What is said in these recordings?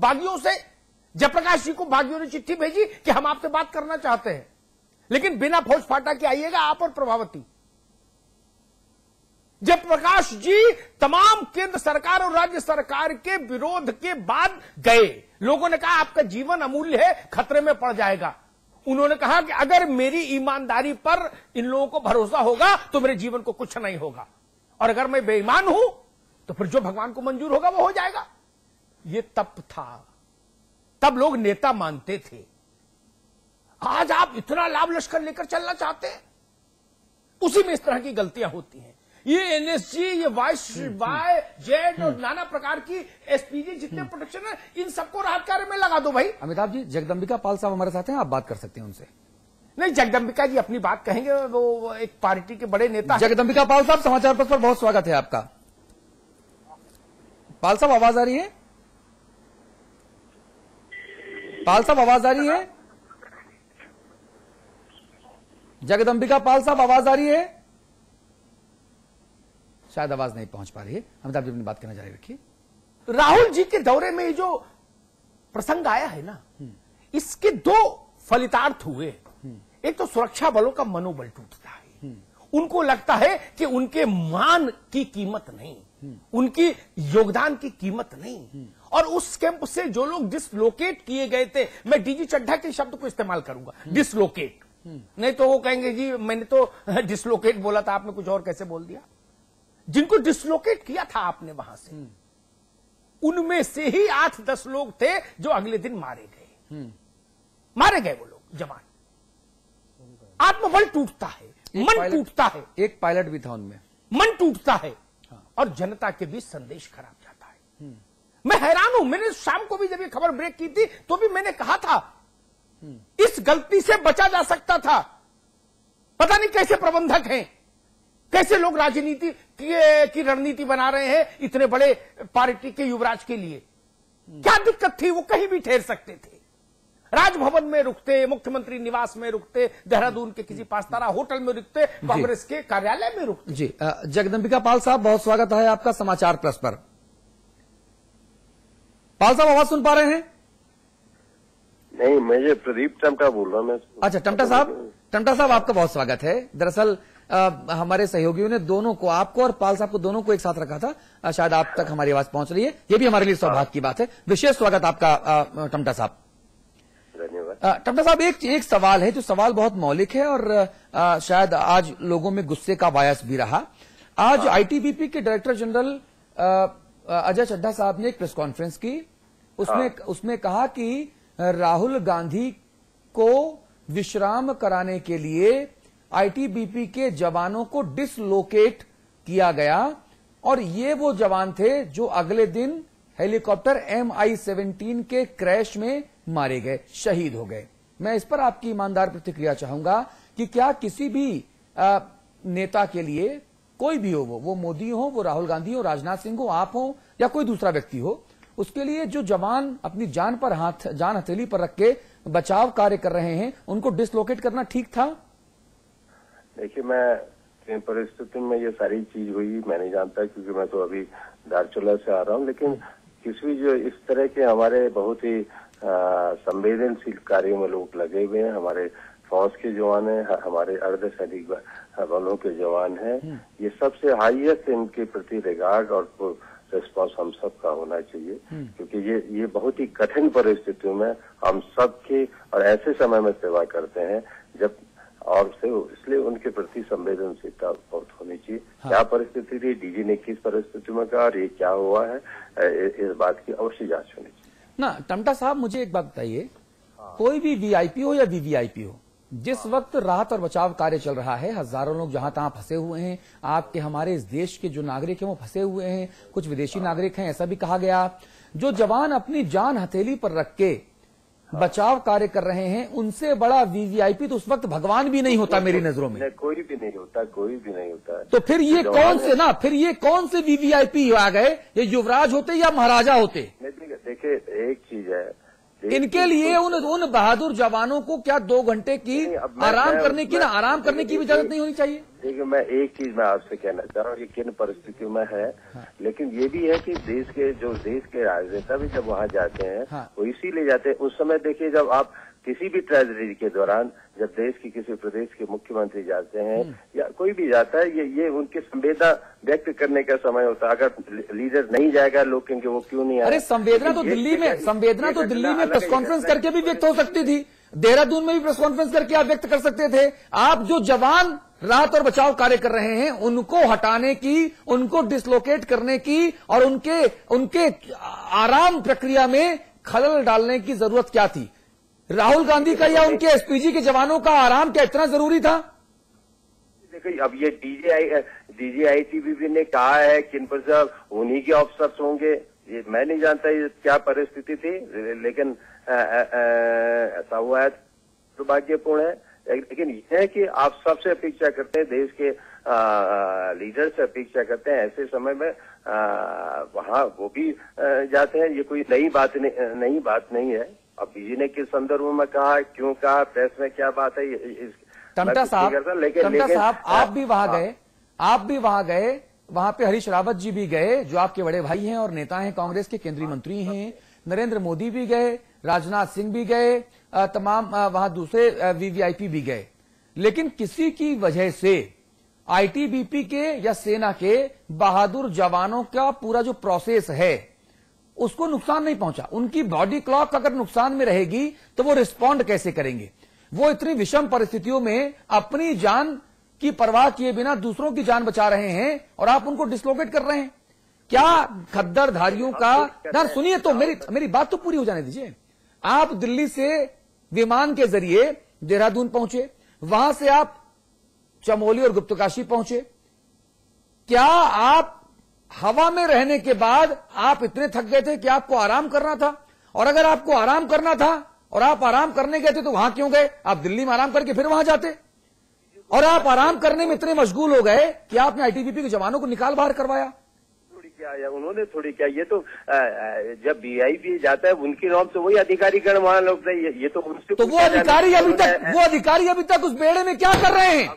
बागियों से, जयप्रकाश जी को बागियों ने चिट्ठी भेजी कि हम आपसे बात करना चाहते हैं, लेकिन बिना फौज फाटा के आइएगा आप और प्रभावती। जयप्रकाश जी तमाम केंद्र सरकार और राज्य सरकार के विरोध के बाद गए। लोगों ने कहा आपका जीवन अमूल्य है, खतरे में पड़ जाएगा। उन्होंने कहा कि अगर मेरी ईमानदारी पर इन लोगों को भरोसा होगा तो मेरे जीवन को कुछ नहीं होगा, और अगर मैं बेईमान हूं तो फिर जो भगवान को मंजूर होगा वो हो जाएगा। ये तप था, तब लोग नेता मानते थे। आज आप इतना लाभ लश्कर लेकर चलना चाहते हैं, उसी में इस तरह की गलतियां होती हैं। ये एनएसजी, ये वाई जेड और नाना प्रकार की एसपीजी जितने प्रोटेक्शन है, इन सबको राहत कार्य में लगा दो भाई। अमिताभ जी, जगदम्बिका पाल साहब हमारे साथ हैं, आप बात कर सकते हैं उनसे। नहीं, जगदम्बिका जी अपनी बात कहेंगे, वो एक पार्टी के बड़े नेता। जगदम्बिका पाल साहब, समाचार पत्र पर बहुत स्वागत है आपका। पाल साहब आवाज आ रही है? पाल साहब आवाज आ रही है? जगदम्बिका पाल साहब आवाज आ रही है? शायद आवाज नहीं पहुंच पा रही है। अमिताभ जी अपनी बात करना जारी रखिए। राहुल जी के दौरे में ये जो प्रसंग आया है ना, इसके दो फलितार्थ हुए। एक तो सुरक्षा बलों का मनोबल टूटता है, उनको लगता है कि उनके मान की कीमत नहीं, उनकी योगदान की कीमत नहीं, और उस कैंप से जो लोग डिसलोकेट किए गए थे, मैं डीजी चड्ढा के शब्द को इस्तेमाल करूंगा, डिसलोकेट, नहीं तो वो कहेंगे जी मैंने तो डिसलोकेट बोला था, आपने कुछ और कैसे बोल दिया। जिनको डिसलोकेट किया था आपने वहां से, उनमें से ही 8-10 लोग थे जो अगले दिन मारे गए। मारे गए वो लोग जवान। आत्मबल टूटता है, मन टूटता है। एक पायलट भी था उनमें। मन टूटता है, और जनता के बीच संदेश खराब जाता है। मैं हैरान हूं, मैंने शाम को भी जब ये खबर ब्रेक की थी तो भी मैंने कहा था इस गलती से बचा जा सकता था। पता नहीं कैसे प्रबंधक हैं, कैसे लोग राजनीति की रणनीति बना रहे हैं इतने बड़े पार्टी के युवराज के लिए। क्या दिक्कत थी, वो कहीं भी ठहर सकते थे। राजभवन में रुकते, मुख्यमंत्री निवास में रुकते, देहरादून के किसी 5 तारा होटल में रुकते, कांग्रेस के कार्यालय में रुकते। जी, जगदम्बिका पाल साहब बहुत स्वागत है आपका समाचार प्लस पर। पाल साहब आवाज सुन पा रहे हैं? नहीं, मैं प्रदीप टमटा बोल रहा हूं। मैं अच्छा, टमटा साहब आपका बहुत स्वागत है। दरअसल हमारे सहयोगियों ने दोनों को, आपको और पाल साहब को, दोनों को एक साथ रखा था। शायद आप तक हमारी आवाज पहुंच रही है, ये भी हमारे लिए सौभाग्य की बात है। विशेष स्वागत आपका टमटा साहब। धन्यवाद। टमटा साहब, एक सवाल है जो सवाल बहुत मौलिक है और शायद आज लोगों में गुस्से का बायस भी रहा। आज आईटीबीपी के डायरेक्टर जनरल अजय चड्ढा साहब ने एक प्रेस कॉन्फ्रेंस की, उसमें कहा कि राहुल गांधी को विश्राम कराने के लिए आईटीबीपी के जवानों को डिसलोकेट किया गया, और ये वो जवान थे जो अगले दिन हेलीकॉप्टर MI-17 के क्रैश में मारे गए, शहीद हो गए। मैं इस पर आपकी ईमानदार प्रतिक्रिया चाहूंगा कि क्या किसी भी नेता के लिए, कोई भी हो, वो मोदी हो, वो राहुल गांधी हो, राजनाथ सिंह हो, आप हो या कोई दूसरा व्यक्ति हो, उसके लिए जो जवान अपनी जान हथेली पर रख के बचाव कार्य कर रहे हैं, उनको डिसलोकेट करना ठीक था? देखिए, मैं परिस्थिति में ये सारी चीज हुई मैं नहीं जानता, क्योंकि मैं तो अभी धारचूला से आ रहा हूँ। लेकिन किसी जो इस तरह के हमारे बहुत ही संवेदनशील कार्यों में लोग लगे हुए हैं, हमारे फौज के जवान हैं, हमारे अर्धसैनिक बलों के जवान हैं, ये सबसे हाईएस्ट इनके प्रति रिगार्ड और रिस्पॉन्स हम सब का होना चाहिए, क्योंकि ये बहुत ही कठिन परिस्थितियों में हम सबके और ऐसे समय में सेवा करते हैं जब, और इसलिए उनके प्रति संवेदनशीलता बहुत होनी चाहिए। क्या परिस्थिति थी, डीजी ने किस परिस्थिति में कहा और ये क्या हुआ है, इस बात की अवश्य जांच होनी चाहिए ना। टमटा साहब, मुझे एक बात बताइए, कोई भी वीआईपी हो या वीवीआईपी हो, जिस वक्त राहत और बचाव कार्य चल रहा है, हजारों लोग जहां तहां फंसे हुए हैं, आपके हमारे इस देश के जो नागरिक हैं वो फंसे हुए हैं, कुछ विदेशी नागरिक हैं, ऐसा भी कहा गया, जो जवान अपनी जान हथेली पर रख के बचाव कार्य कर रहे हैं, उनसे बड़ा वीवीआईपी तो उस वक्त भगवान भी नहीं होता मेरी नजरों में। कोई भी नहीं होता, कोई भी नहीं होता। तो फिर ये कौन से वीवीआईपी आ गए? ये युवराज होते या महाराजा होते? देखिए, एक चीज है, इनके लिए उन बहादुर जवानों को क्या 2 घंटे की आराम करने की भी इजाजत नहीं होनी चाहिए? देखिए, मैं एक चीज मैं आपसे कहना चाह रहा हूँ, ये किन परिस्थितियों में है, लेकिन ये भी है कि देश के राजनेता भी जब वहाँ जाते हैं वो इसीलिए जाते हैं। उस समय देखिए, जब आप किसी भी ट्रेजेडी के दौरान जब देश की किसी प्रदेश के मुख्यमंत्री जाते हैं या कोई भी जाता है, ये उनके संवेदना व्यक्त करने का समय होता है। अगर लीडर नहीं जाएगा, लोग कहेंगे वो क्यों नहीं आया। अरे संवेदना तो दिल्ली में प्रेस कॉन्फ्रेंस करके भी व्यक्त हो सकती थी, देहरादून में भी प्रेस कॉन्फ्रेंस करके आप व्यक्त कर सकते थे। आप जो जवान राहत और बचाव कार्य कर रहे हैं उनको हटाने की, उनको डिसलोकेट करने की और उनके आराम प्रक्रिया में खलल डालने की जरूरत क्या थी? राहुल गांधी का या उनके एसपीजी के जवानों का आराम क्या इतना जरूरी था? देखिए, अब ये डीजीआईटीबीपी ने कहा है कि इन पर सब उन्हीं के ऑफिसर्स होंगे। ये मैं नहीं जानता ये क्या परिस्थिति थी, लेकिन ऐसा हुआ है, दुर्भाग्यपूर्ण है। लेकिन यह है कि आप सबसे अपेक्षा करते हैं, देश के लीडर से अपेक्षा करते हैं ऐसे समय में वहाँ वो भी जाते हैं। ये कोई नई बात नहीं है। अब बीजी ने किस संदर्भ में कहा, क्यों कहा, प्रेस में क्या बात है, टमटा साहब आप भी वहां गए, वहां पे हरीश रावत जी भी गए जो आपके बड़े भाई हैं और नेता हैं, कांग्रेस के केंद्रीय मंत्री हैं, नरेंद्र मोदी भी गए, राजनाथ सिंह भी गए, तमाम वहां दूसरे वीवीआईपी भी गए, लेकिन किसी की वजह से आईटीबीपी के या सेना के बहादुर जवानों का पूरा जो प्रोसेस है उसको नुकसान नहीं पहुंचा। उनकी बॉडी क्लॉक अगर नुकसान में रहेगी तो वो रिस्पॉन्ड कैसे करेंगे? वो इतनी विषम परिस्थितियों में अपनी जान की परवाह किए बिना दूसरों की जान बचा रहे हैं और आप उनको डिसलोकेट कर रहे हैं। क्या खद्दरधारियों का ना, सुनिए तो मेरी बात तो पूरी हो जाने दीजिए। आप दिल्ली से विमान के जरिए देहरादून पहुंचे, वहां से आप चमोली और गुप्तकाशी पहुंचे। क्या आप हवा में रहने के बाद आप इतने थक गए थे कि आपको आराम करना था? और अगर आपको आराम करना था और आप आराम करने गए थे तो वहां क्यों गए? आप दिल्ली में आराम करके फिर वहां जाते। और आप आराम करने में इतने मशगूल हो गए कि आपने आईटीबीपी के जवानों को निकाल बाहर करवाया। उन्होंने थोड़ी क्या, ये तो जब वीआईपी जाता है उनकी नॉर्म से वही अधिकारीगण वहां लोग, ये तो उनसे तो वो अधिकारी अभी तक उस बेड़े में क्या कर रहे हैं?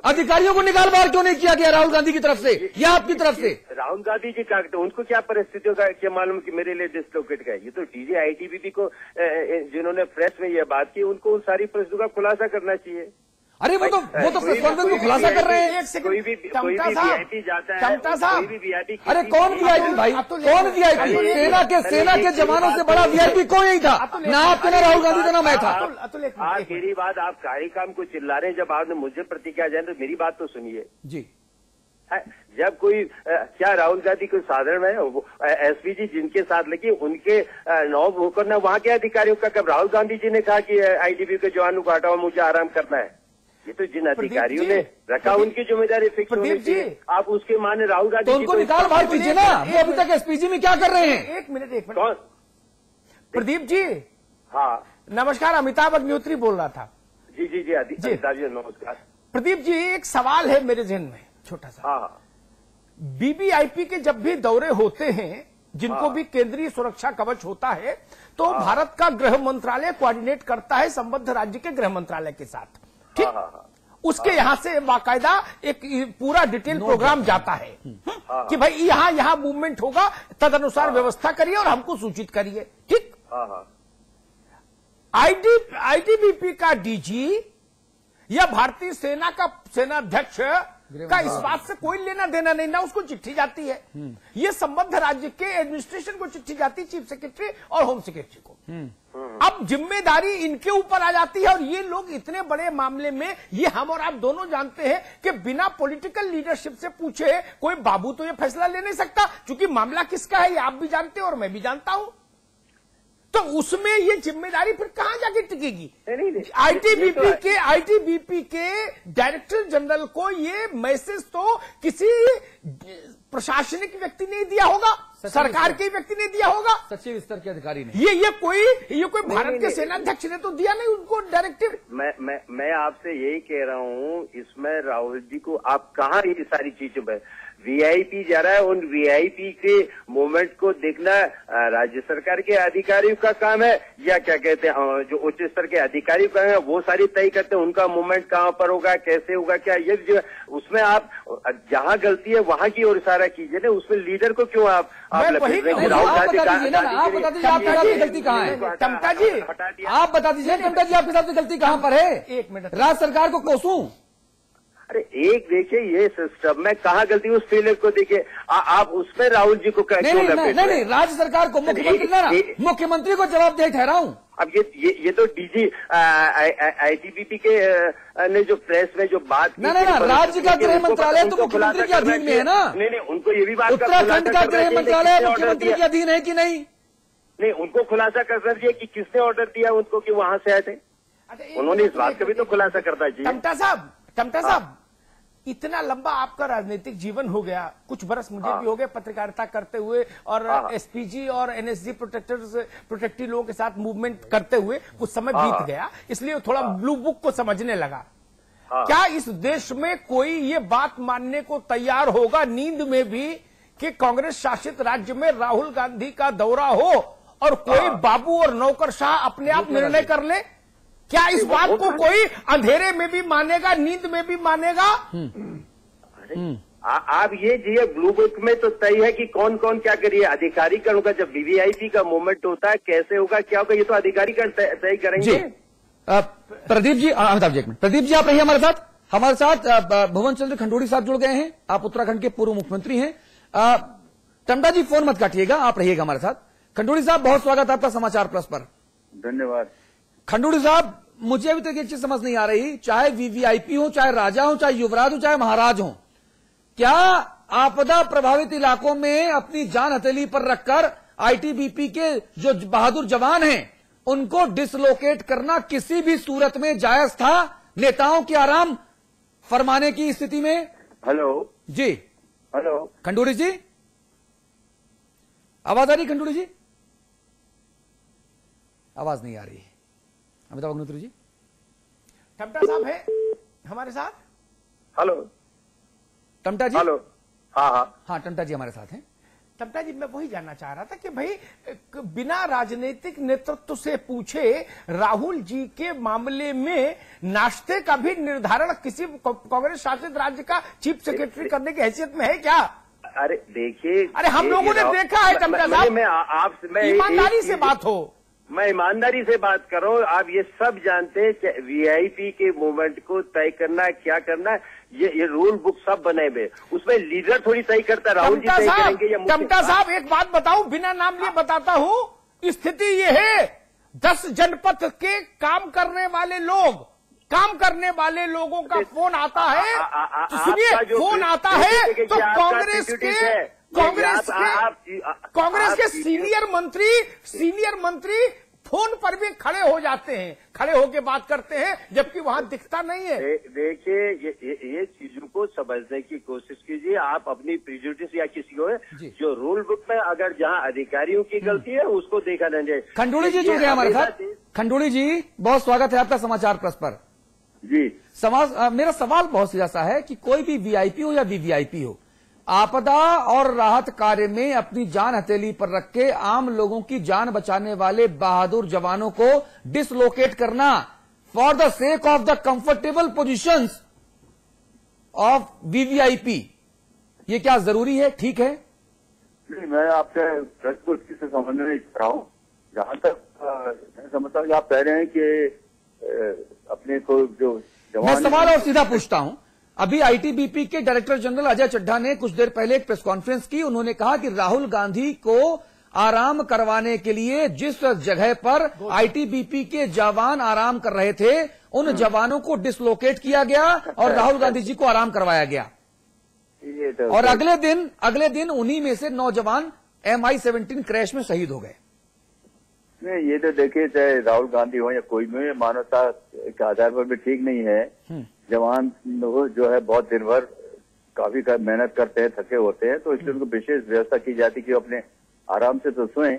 अधिकारियों को निकाल बाहर क्यों नहीं किया गया राहुल गांधी की तरफ से या आपकी तरफ से? राहुल गांधी जी का उनको क्या परिस्थितियों का क्या मालूम कि मेरे लिए डिसलोकेट गए? ये तो डीजीआईटीबीपी को जिन्होंने प्रेस में यह बात की उनको उन सारी परिस्थितियों का खुलासा करना चाहिए। अरे वो तो प्रेस कॉन्फ्रेंस में खुलासा कर रहे हैं। कोई भी वीआईपी जाता है, कोई भी वीआईपी। अरे कौन वीआईपी भाई, कौन वीआईपी? सेना के जवानों से बड़ा वीआईपी कोई नहीं था, ना आपके ना राहुल गांधी का ना मैं था। आप मेरी बात, आप कार्यक्रम को चिल्ला रहे हैं। जब आपने मुझे प्रतिक्रिया जाए तो मेरी बात तो सुनिए जी। जब कोई क्या राहुल गांधी कोई साधारण है? एसपीजी जिनके साथ लगी उनके नॉब होकर ना वहां के अधिकारियों का, कब राहुल गांधी जी ने कहा कि आईटीबीपी के जवानों को हटाओ, मुझे आराम करना है? ये तो जिन अधिकारियों ने रखा उनकी जिम्मेदारी फिक्स होनी चाहिए। आप उसके माने राहुल गांधी तो उनको निकाल बाहर कीजिए ना। वो अभी तक एसपीजी में क्या कर रहे हैं? एक मिनट प्रदीप जी। हाँ नमस्कार, अमिताभ अग्निहोत्री बोल रहा था। जी जी जी अमिताभ जी नमस्कार। प्रदीप जी, एक सवाल है मेरे जहन में छोटा सा। हाँ, बीबीआईपी के जब भी दौरे होते हैं, जिनको भी केंद्रीय सुरक्षा कवच होता है, तो भारत का गृह मंत्रालय कोऑर्डिनेट करता है संबद्ध राज्य के गृह मंत्रालय के साथ, ठीक? उसके यहाँ से बाकायदा एक पूरा डिटेल प्रोग्राम जाता है कि भाई यहाँ मूवमेंट होगा, तदनुसार व्यवस्था करिए और हमको सूचित करिए, ठीक? आईटीबीपी का डीजी या भारतीय सेना का सेनाध्यक्ष का इस बात से कोई लेना देना नहीं, ना उसको चिट्ठी जाती है। ये संबद्ध राज्य के एडमिनिस्ट्रेशन को चिट्ठी जाती है, चीफ सेक्रेटरी और होम सेक्रेटरी को। अब जिम्मेदारी इनके ऊपर आ जाती है और ये लोग इतने बड़े मामले में, ये हम और आप दोनों जानते हैं कि बिना पॉलिटिकल लीडरशिप से पूछे कोई बाबू तो ये फैसला ले नहीं सकता, क्योंकि मामला किसका है ये आप भी जानते हैं और मैं भी जानता हूं। तो उसमें ये जिम्मेदारी फिर कहां जाके टिकेगी? आईटीबीपी के डायरेक्टर जनरल को ये मैसेज तो किसी प्रशासनिक व्यक्ति ने दिया होगा, सरकार के व्यक्ति ने दिया होगा, सचिव स्तर के अधिकारी ने। ये कोई भारत के सेनाध्यक्ष ने तो दिया नहीं उनको डायरेक्टिव। मैं आपसे यही कह रहा हूं, इसमें राहुल जी को आप कहां ये सारी चीजों में वीआईपी जा रहा है, उन वीआईपी के मूवमेंट को देखना राज्य सरकार के अधिकारियों का काम है, या क्या कहते हैं जो उच्च स्तर के अधिकारी का है वो सारी तय करते हैं उनका मूवमेंट कहाँ पर होगा, कैसे होगा, क्या ये जो उसमें आप जहाँ गलती है वहां की ओर इशारा कीजिए ना, उसमें लीडर को क्यों आप गलती कहाँ है? टमटा जी आप बता दीजिए, टमटा जी आपके हिसाब से गलती कहाँ पर है? एक मिनट, राज्य सरकार को कोसूं? अरे एक देखिए, ये सिस्टम में कहाँ गलती, उस फेलियर को देखिए, आप उसमें राहुल जी को नहीं, राज्य सरकार को, मुख्यमंत्री को जवाबदेह ठहराऊं। अब ये तो डीजी आईटीबीपी के ने जो प्रेस में जो बात की, ना राज्य का गृह मंत्रालय तो मुख्यमंत्री के अधीन में है ना? नहीं, उनको ये भी बात, उत्तराखंड का गृह मंत्रालय मुख्यमंत्री के अधीन है कि नहीं? नहीं, उनको खुलासा करना चाहिए कि किसने ऑर्डर दिया उनको कि वहां से हटे, उन्होंने इस बात का भी तो खुलासा करना चाहिए। टमटा साहब, इतना लंबा आपका राजनीतिक जीवन हो गया, कुछ बरस मुझे भी हो गए पत्रकारिता करते हुए, और एसपीजी और एनएसजी प्रोटेक्टिव लोगों के साथ मूवमेंट करते हुए कुछ समय बीत गया, इसलिए थोड़ा ब्लू बुक को समझने लगा। क्या इस देश में कोई ये बात मानने को तैयार होगा नींद में भी कि कांग्रेस शासित राज्य में राहुल गांधी का दौरा हो और कोई बाबू और नौकरशाह अपने आप निर्णय कर ले? क्या इस बात को कोई अंधेरे में भी मानेगा, नींद में भी मानेगा? आप ये ब्लू बुक में तो तय है कि कौन कौन क्या करिए, अधिकारीकरण होगा, जब वीवीआईपी का मूवमेंट होता है कैसे होगा, क्या होगा, ये तो अधिकारीकरण तय करेंगे। प्रदीप जी, अमिताभ जी, प्रदीप जी आप रहिए हमारे साथ भुवन चंद्र खंडूड़ी साहब जुड़ गए हैं, आप उत्तराखंड के पूर्व मुख्यमंत्री हैं। टमटा जी फोन मत काटिएगा, आप रहिएगा हमारे साथ। खंडूड़ी साहब बहुत स्वागत आपका समाचार प्लस पर। धन्यवाद। खंडूड़ी साहब, मुझे अभी तक एक चीज समझ नहीं आ रही, चाहे वीवीआईपी हो, चाहे राजा हो, चाहे युवराज हो, चाहे महाराज हो, क्या आपदा प्रभावित इलाकों में अपनी जान हथेली पर रखकर आईटीबीपी के जो बहादुर जवान हैं उनको डिसलोकेट करना किसी भी सूरत में जायज था नेताओं के आराम फरमाने की स्थिति में? हेलो जी, हेलो खंडूड़ी जी, आवाज आ रही? खंडूड़ी जी आवाज नहीं आ रही। अमिताभ अग्निहोत्री जी, टमटा साहब है हमारे साथ? हेलो टमटा जी, हेलो, हाँ, टमटा जी हमारे साथ हैं। टमटा जी, मैं वही जानना चाह रहा था कि भाई बिना राजनीतिक नेतृत्व से पूछे राहुल जी के मामले में नाश्ते का भी निर्धारण किसी कांग्रेस शासित राज्य का चीफ सेक्रेटरी करने की हैसियत में है क्या? अरे देखिए, अरे हम लोगों ने देखा है टमटा साहब, ईमानदारी से बात हो। मैं ईमानदारी से बात कर रहा हूँ, आप ये सब जानते हैं कि वीआईपी के मूवमेंट को तय करना, क्या करना, ये रूल बुक सब बने हुए, उसमें लीडर थोड़ी तय करता है, राहुल जी तय करेंगे या टमटा साहब एक बात बताऊं, बिना नाम लिए बताता हूं, स्थिति ये है 10 जनपद के काम करने वाले लोगों का फोन आता है, तो सुनिए, फोन आता है तो कांग्रेस के सीनियर मंत्री फोन पर भी खड़े हो जाते हैं, खड़े होकर बात करते हैं, जबकि वहां दिखता नहीं है। देखिए, ये चीजों को समझने की कोशिश कीजिए, आप अपनी प्रिजुडिस या किसी को जो रूल बुक में अगर जहां अधिकारियों की गलती है उसको देखा नहीं जाए। खंडूड़ी जी जुड़ गए हमारे साथ। खंडूड़ी जी बहुत स्वागत है आपका समाचार प्लस पर। जी, मेरा सवाल बहुत सीधा सा है कि कोई भी वीआईपी हो या वीवीआईपी हो, आपदा और राहत कार्य में अपनी जान हथेली पर रख के आम लोगों की जान बचाने वाले बहादुर जवानों को डिसलोकेट करना for the sake of the comfortable positions of VVIP, ये क्या जरूरी है, ठीक है? नहीं, मैं आपसे प्रश्न से समझने नहीं चाह रहा हूँ। जहां तक मैं समझता हूँ, आप कह रहे हैं कि अपने को जो मैं सवाल और सीधा पूछता हूं, अभी आईटीबीपी के डायरेक्टर जनरल अजय चड्ढा ने कुछ देर पहले एक प्रेस कॉन्फ्रेंस की, उन्होंने कहा कि राहुल गांधी को आराम करवाने के लिए जिस जगह पर आईटीबीपी के जवान आराम कर रहे थे उन जवानों को डिसलोकेट किया गया और राहुल गांधी जी को आराम करवाया गया, और अगले दिन उन्हीं में से 9 जवान MI-17 क्रैश में शहीद हो गए। नहीं, ये तो देखिए, चाहे राहुल गांधी हो या कोई भी, मानवता के आधार पर भी ठीक नहीं है। जवान जो है बहुत दिन भर काफी मेहनत करते हैं, थके होते हैं, तो इसलिए उनको विशेष व्यवस्था की जाती कि अपने आराम से तो सोएं,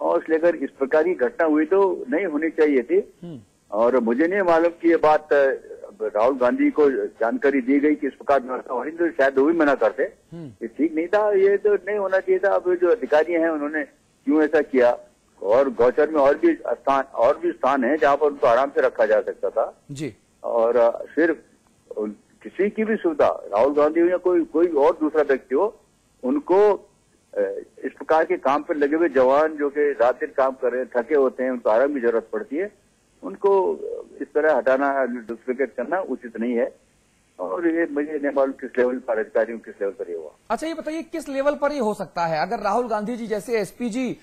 और इसलिए अगर इस प्रकार की घटना हुई तो नहीं होनी चाहिए थी। और मुझे नहीं मालूम कि ये बात राहुल गांधी को जानकारी दी गई कि इस प्रकार व्यवस्था हो रही, तो शायद वो भी मना करते। ये ठीक नहीं था, ये तो नहीं होना चाहिए था। अब जो अधिकारी हैं उन्होंने क्यों ऐसा किया? और गौचर में और भी स्थान है जहाँ पर उनको आराम से रखा जा सकता था जी। और सिर्फ किसी की भी सुविधा, राहुल गांधी हो या कोई और दूसरा व्यक्ति हो, उनको इस प्रकार के काम पर लगे हुए जवान जो कि रात दिन काम कर रहे हैं, थके होते हैं, उनको आराम की जरूरत पड़ती है, उनको इस तरह हटाना, डुप्लीकेट करना उचित नहीं है। और ये मुझे नहीं मालूम किस लेवल पर अधिकारियों किस लेवल पर ये हुआ। अच्छा, ये बताइए किस लेवल पर ये हो सकता है? अगर राहुल गांधी जी जैसे एसपी जी